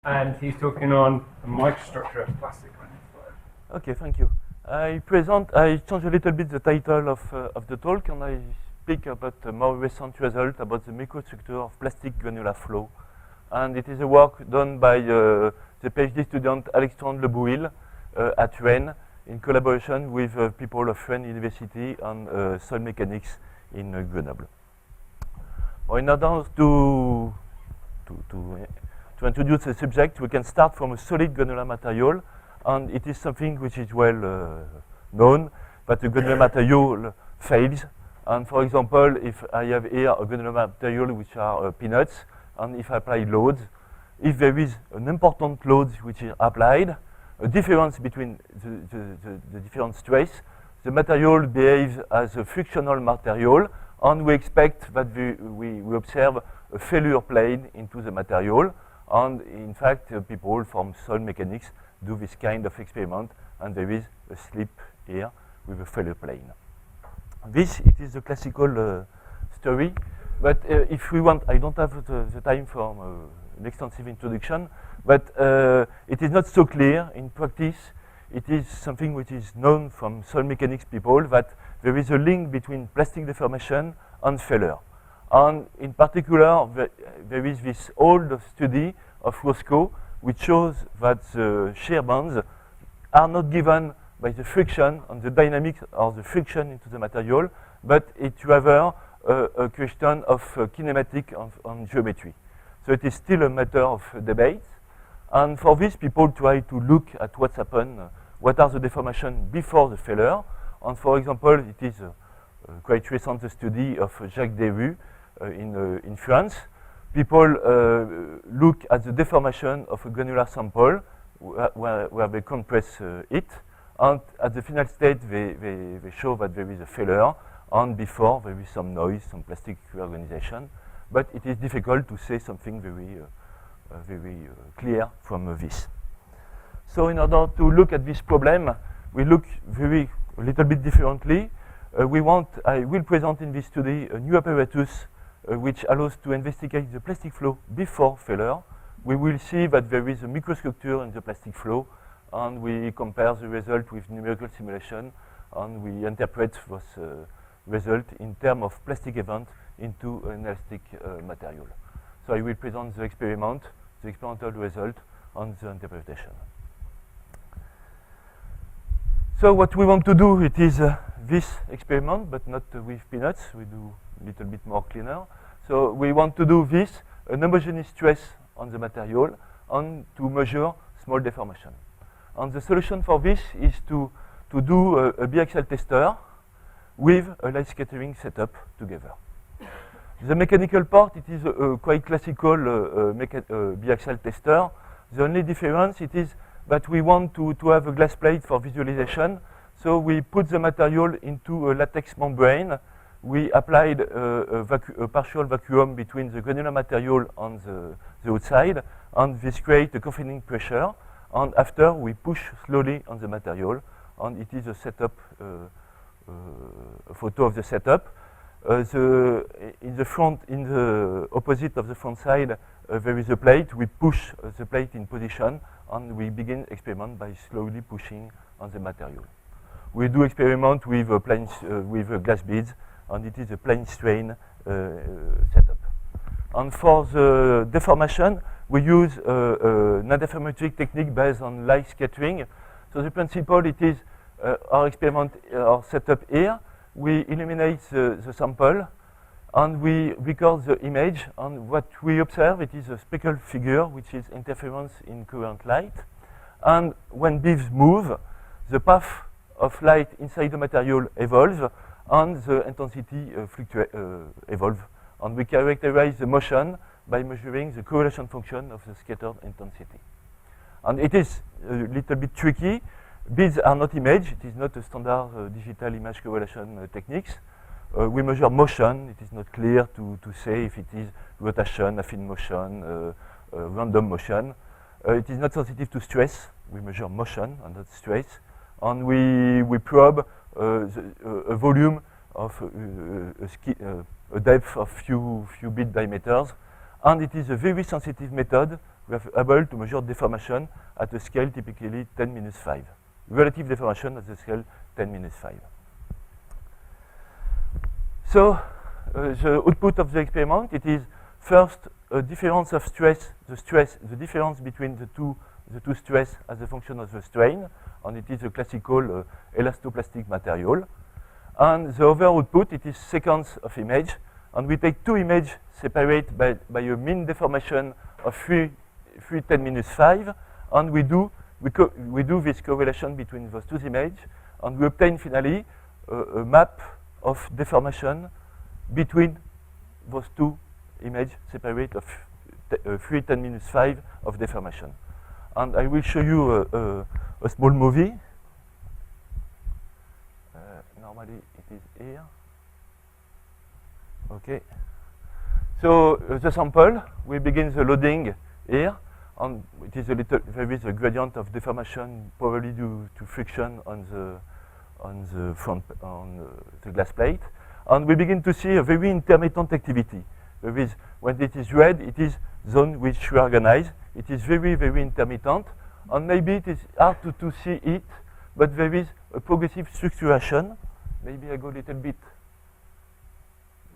and he's talking on the microstructure of plastic nanofibers. Okay, thank you. I change a little bit the title of the talk, and I speak about a more recent result about the microstructure of plastic granular flow. And it is a work done by the PhD student Alexandre Lebouil at Rennes in collaboration with people of Rennes University and soil mechanics in Grenoble. In order to introduce the subject, we can start from a solid granular material, and it is something which is well known that the granular material fails. And for example, if I have here a granular material which are peanuts, and if I apply loads, if there is an important load which is applied, a difference between the different stress, the material behaves as a frictional material, and we expect that we observe a failure plane into the material. And in fact, people from soil mechanics do this kind of experiment, and there is a slip here with a failure plane. It is the classical story, but if we want, I don't have the time for an extensive introduction, but it is not so clear in practice. It is something which is known from soil mechanics people that there is a link between plastic deformation and failure. And in particular, there is this old study of Roscoe which shows that the shear bands are not given by the friction and the dynamics of the friction into the material, but it's rather a question of kinematic and geometry. So it is still a matter of debate. And for this, people try to look at what's happened, what are the deformations before the failure. And for example, it is a quite recent study of Jacques Desrues in France. People look at the deformation of a granular sample where they compress it, and at the final state they show that there is a failure, and before there is some noise, some plastic reorganization, but it is difficult to say something very clear from this. So in order to look at this problem, we look a little bit differently. I will present in this study a new apparatus which allows to investigate the plastic flow before failure. We will see that there is a microstructure in the plastic flow, and we compare the result with numerical simulation, and we interpret this result in terms of plastic event into an elastic material. So I will present the experiment, the experimental result, and the interpretation. So what we want to do, it is this experiment, but not with peanuts. We do a little bit more cleaner. So we want to do this, an homogeneous stress on the material, and to measure small deformation. And the solution for this is to do a biaxial tester with a light scattering setup together. The mechanical part, it is a quite classical biaxial tester. The only difference it is that we want to have a glass plate for visualization. So we put the material into a latex membrane. We applied a partial vacuum between the granular material and the outside, and this creates a confining pressure. And after, we push slowly on the material, and it is a setup, a photo of the setup. In the opposite of the front side, there is a plate. We push the plate in position, and we begin experiment by slowly pushing on the material. We do experiment with glass beads, and it is a plane strain setup. And for the deformation, we use an antideformatic technique based on light scattering. So the principle, it is our experiment, our setup here. We illuminate the sample, and we record the image, and what we observe, it is a speckled figure, which is interference in current light. And when beams move, the path of light inside the material evolves, and the intensity evolves. And we characterize the motion by measuring the correlation function of the scattered intensity. And it is a little bit tricky. Beads are not image. It is not a standard digital image correlation techniques. We measure motion. It is not clear to say if it is rotation, affine motion, random motion. It is not sensitive to stress. We measure motion and not stress. And we probe a volume of a depth of few bit diameters, and it is a very sensitive method. We are able to measure deformation at a scale typically 10⁻⁵. Relative deformation at the scale 10⁻⁵. So the output of the experiment, it is first a difference of stress, the difference between the two stress as a function of the strain, and it is a classical elastoplastic material. And the other output, it is sequence of image, and we take two images separated by a mean deformation of 3 10⁻⁵, and we do this correlation between those two images, and we obtain finally a map of deformation between those two images separated of 3 10⁻⁵ of deformation. And I will show you a small movie. Normally it is here. Okay. So the sample, we begin the loading here, and it is there is a gradient of deformation probably due to friction on the glass plate, and we begin to see a very intermittent activity. There is, when it is red, it is zone which reorganize. It is very, very intermittent, and maybe it is hard to see it, but there is a progressive structuration. Maybe I go a little bit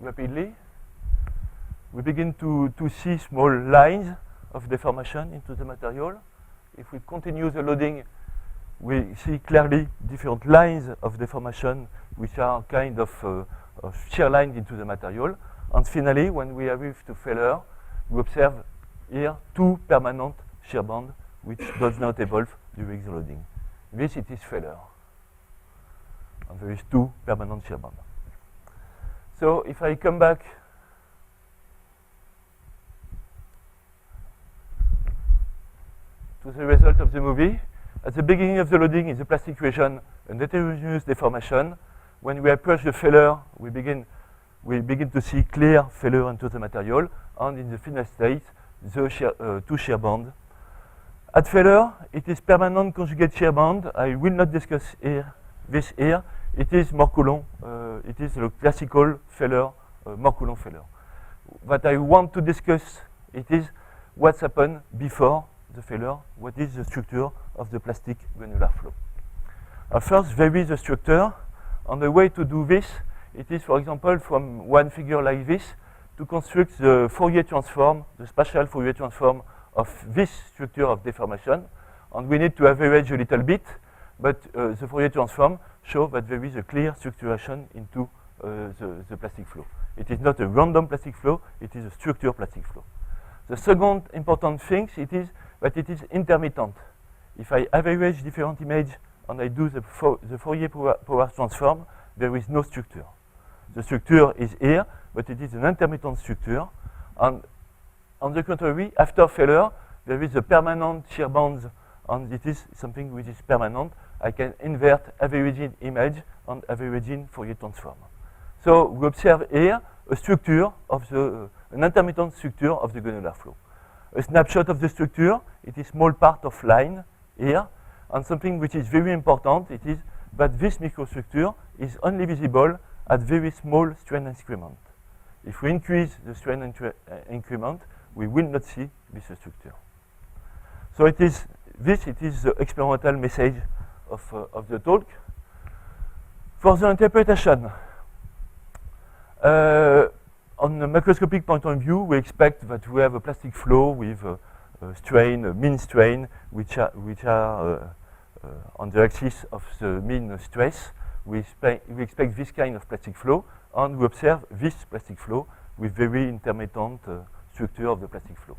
rapidly. We begin to see small lines of deformation into the material. If we continue the loading, we see clearly different lines of deformation, which are kind of shear lines into the material. And finally, when we arrive to failure, we observe here two permanent shear bands which does not evolve during the loading. This it is failure. And there is two permanent shear bands. So if I come back to the result of the movie, at the beginning of the loading in the plastic region, an heterogeneous deformation. When we approach the failure, we begin to see clear failure into the material, and in the final state, the two shear bands. At failure, it is permanent conjugate shear band. I will not discuss this here. It is Mohr-Coulomb. It is the classical failure, Mohr-Coulomb failure. What I want to discuss, it is what's happened before the failure. What is the structure of the plastic granular flow? First, there is a structure. And the way to do this, it is, for example, from one figure like this, to construct the Fourier transform, the spatial Fourier transform of this structure of deformation. And we need to average a little bit, but the Fourier transform shows that there is a clear structuration into the plastic flow. It is not a random plastic flow, it is a structured plastic flow. The second important thing, it is that it is intermittent. If I average different images and I do the Fourier power transform, there is no structure. The structure is here, but it is an intermittent structure. And on the contrary, after failure, there is a permanent shear bands, and it is something which is permanent. I can invert averaging image and averaging Fourier transform. So we observe here a structure of an intermittent structure of the granular flow. A snapshot of the structure, it is small part of line here, and something which is very important, it is that this microstructure is only visible at very small strain increment. If we increase the strain increment, we will not see this structure. So it is the experimental message of the talk. For the interpretation, on a macroscopic point of view, we expect that we have a plastic flow with a mean strain, which are on the axis of the mean stress. We expect this kind of plastic flow, and we observe this plastic flow with very intermittent structure of the plastic flow.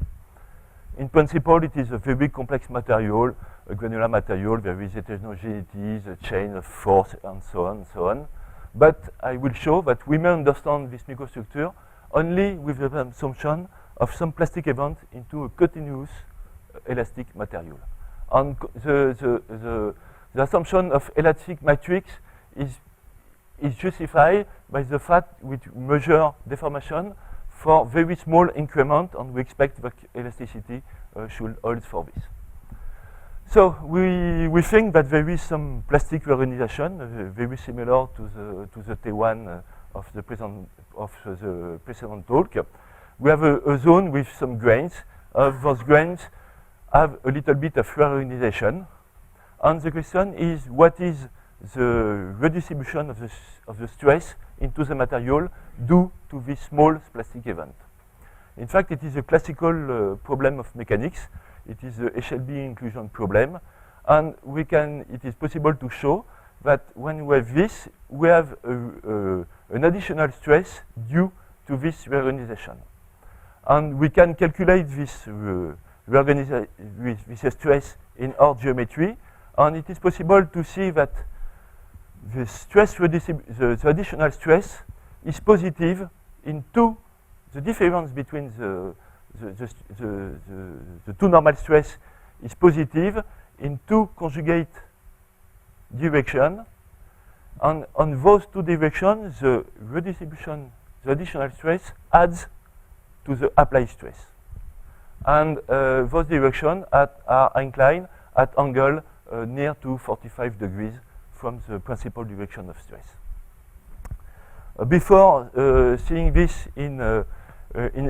In principle, it is a very complex material, a granular material. There is heterogeneity, a chain of force, and so on, and so on. But I will show that we may understand this microstructure only with the assumption of some plastic event into a continuous elastic material. And the assumption of elastic matrix is justified by the fact we measure deformation for very small increment, and we expect that elasticity should hold for this. So we think that there is some plastic reorganization, very similar to the T1 of the precedent talk. we have a zone with some grains. Those grains have a little bit of reorganization. And the question is, what is the redistribution of the stress into the material due to this small plastic event? In fact, it is a classical problem of mechanics. It is the Eshelby inclusion problem. And it is possible to show that when we have this, we have an additional stress due to this reorganization. And we can calculate this this stress in our geometry. And it is possible to see that the additional stress is positive in the difference between the two normal stress is positive in two conjugate directions. And on those two directions, the redistribution, the additional stress adds to the applied stress. And those directions are inclined at angle near to 45 degrees from the principal direction of stress. Before seeing this in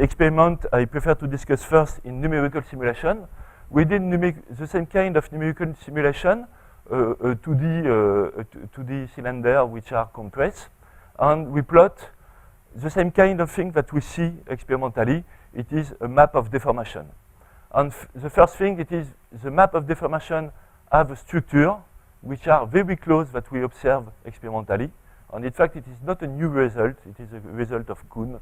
experiment, I prefer to discuss first in numerical simulation. We did the same kind of numerical simulation, 2D cylinder which are compressed, and we plot the same kind of thing that we see experimentally. It is a map of deformation. And the first thing, it is the map of deformation have a structure which are very close that we observe experimentally. And in fact, it is not a new result. It is a result of Kuhn.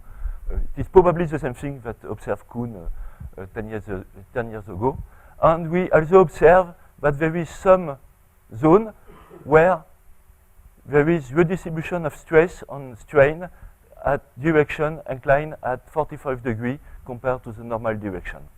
It is probably the same thing that observed Kuhn 10 years ago. And we also observe that there is some zone where there is redistribution of stress on strain at direction inclined at 45 degrees compared to the normal direction.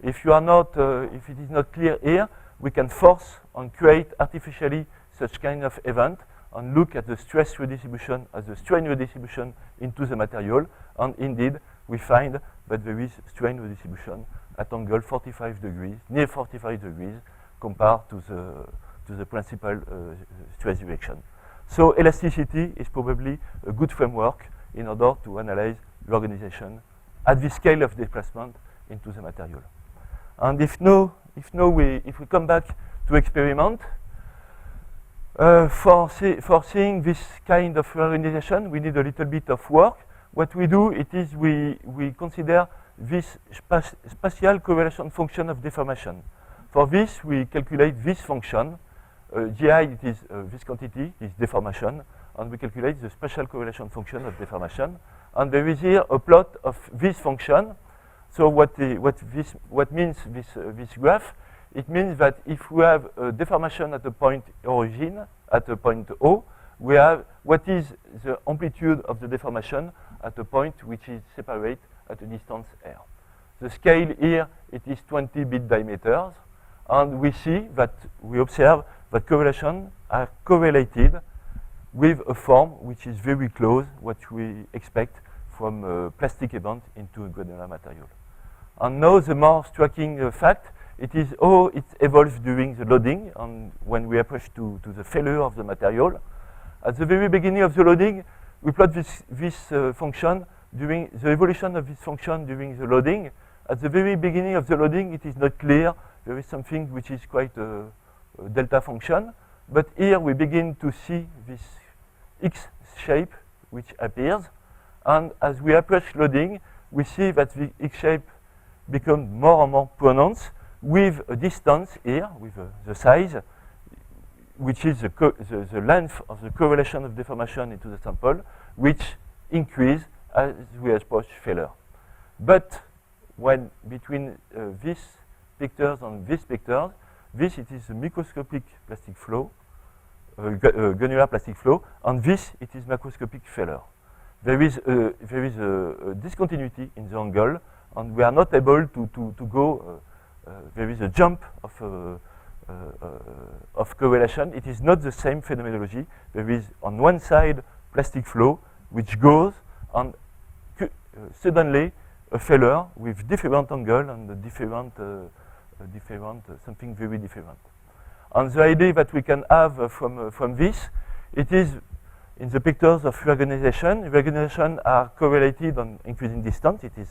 If it is not clear here, we can force and create artificially such kind of event and look at the stress redistribution as the strain redistribution into the material. And indeed, we find that there is strain redistribution at angle 45 degrees, near 45 degrees, compared to the principal stress direction. So elasticity is probably a good framework in order to analyze the organization at this scale of displacement into the material. And if we come back to experiment, for seeing this kind of organization, we need a little bit of work. What we do, it is we consider this spatial correlation function of deformation. For this, we calculate this function. Gi, it is this quantity, is deformation, and we calculate the spatial correlation function of deformation. And there is here a plot of this function. So what means this graph? It means that if we have a deformation at a point origin, at a point O, we have what is the amplitude of the deformation at a point which is separate at a distance r. The scale here, it is 20 bit diameters, and we see that we observe that correlation are correlated with a form which is very close what we expect from a plastic event into a granular material. And now the more striking fact, it is how it evolves during the loading and when we approach to the failure of the material. At the very beginning of the loading, we plot this function during the evolution of this function during the loading. At the very beginning of the loading, it is not clear. There is something which is quite a delta function. But here we begin to see this X shape which appears. And as we approach loading, we see that the X shape becomes more and more pronounced with a distance here, with the size, which is the length of the correlation of deformation into the sample, which increase as we approach failure. But when between these pictures and these pictures, it is a microscopic plastic flow, granular plastic flow, and this, it is macroscopic failure. There is a discontinuity in the angle, and we are not able to go, there is a jump of correlation. It is not the same phenomenology. There is on one side plastic flow which goes and suddenly a failure with different angle and something very different. And the idea that we can have from this, it is in the pictures of reorganization. Reorganization are correlated on increasing distance. It is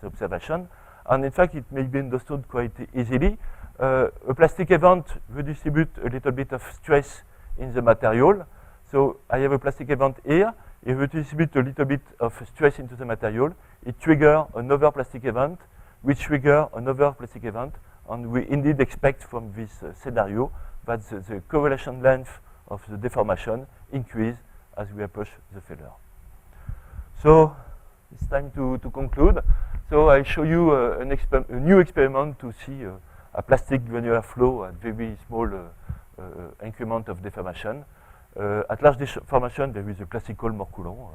the observation. And in fact, it may be understood quite easily. A plastic event redistribute a little bit of stress in the material. So I have a plastic event here. It redistributes a little bit of stress into the material. It triggers another plastic event, which triggers another plastic event. And we indeed expect from this scenario that the correlation length of the deformation increase as we approach the failure. So it's time to conclude. So I show you a new experiment to see a plastic granular flow at very small increment of deformation. At large deformation, there is a classical Mohr-Coulomb.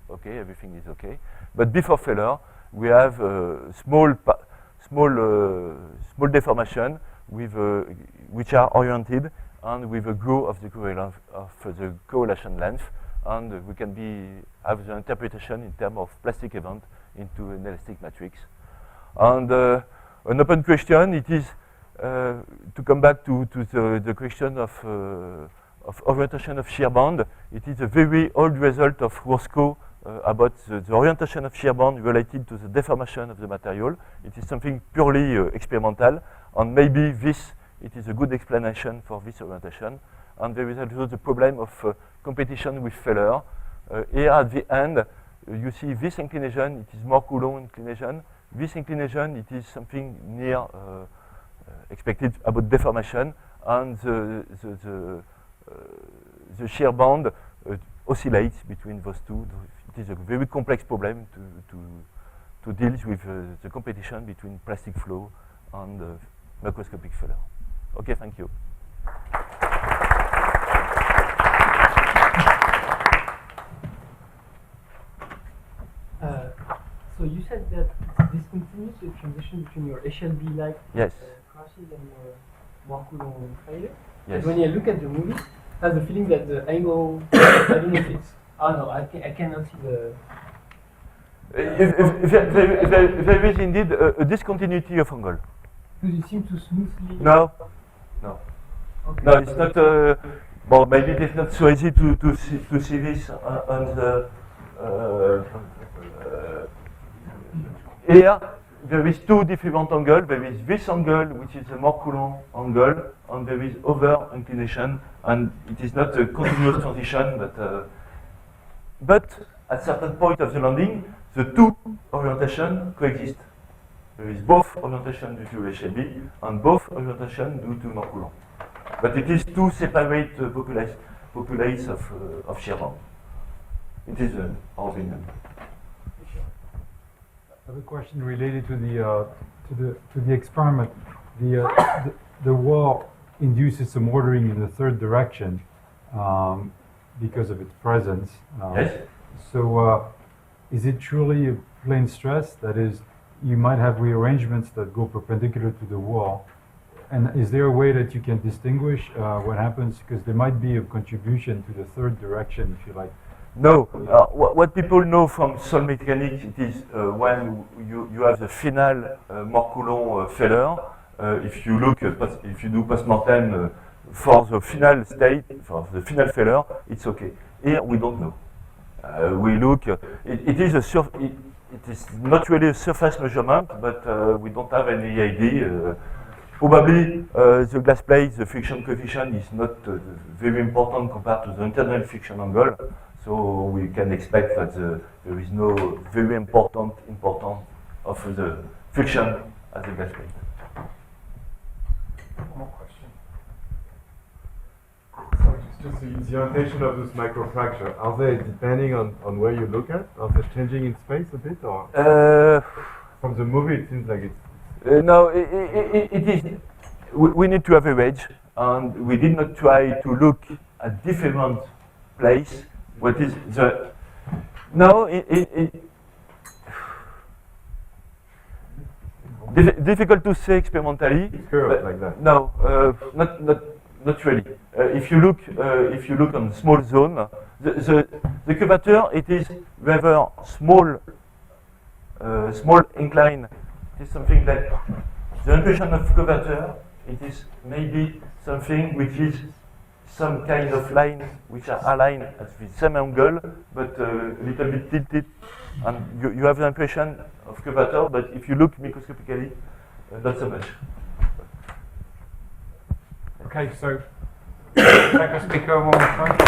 Okay, everything is okay. But before failure, we have small deformation with which are oriented and with a growth of the correlation length, and we can have the interpretation in terms of plastic event into an elastic matrix. And an open question, it is to come back to the question of orientation of shear band. It is a very old result of Roscoe about the orientation of shear band related to the deformation of the material. It is something purely experimental, and maybe it is a good explanation for this orientation. And there is also the problem of competition with failure. Here at the end, you see this inclination, it is Mohr-Coulomb inclination. This inclination, it is something near expected about deformation, and the shear band oscillates between those two. It is a very complex problem to deal with the competition between plastic flow and macroscopic failure. Okay, thank you. So you said that this continues the transition between your HLB-like Yes. crashes and your Mohr-Coulomb failure. Yes. When you look at the movie, I have the feeling that the angle, I don't know if it's, no, I cannot see the... There is indeed a discontinuity of angle. Because you seem to smoothly... No. Okay. No, it's not. Well, maybe it is not so easy to see this on the. Here, there is two different angles. There is this angle, which is the Mohr-Coulomb angle, and there is other inclination, and it is not a continuous transition, but at certain point of the landing, the two orientations coexist. There is both orientation due to HLB and both orientation due to Mohr-Coulomb. But it is two separate populates of shear band. It is our opinion. I have a question related to the experiment. The wall induces some ordering in the third direction because of its presence. Yes. So is it truly a plane stress? That is, you might have rearrangements that go perpendicular to the wall. And is there a way that you can distinguish what happens? Because there might be a contribution to the third direction, if you like. No. What people know from solid mechanics, it is when you have the final Mohr-Coulomb failure. If you look, if you do post-mortem for the final state, for the final failure, it's okay. Here we don't know. We look. It is not really a surface measurement, but we don't have any idea. Probably the glass plate, the friction coefficient is not very important compared to the internal friction angle, so we can expect that there is no very important of the friction at the glass plate. One more question. So just the orientation of those microfracture, are they depending on where you look at? Are they changing in space a bit, or from the movie it seems like it's... No, it is. We need to average, and we did not try to look at different place. What is the? No, difficult to say experimentally. It's curved like that. No, not really. If you look on small zone, the curvature, it is rather small incline. It is something like the impression of curvature. It is maybe something which is some kind of lines which are aligned at the same angle, but a little bit tilted. And you have the impression of curvature, but if you look microscopically, not so much. Okay, so second speaker one more time.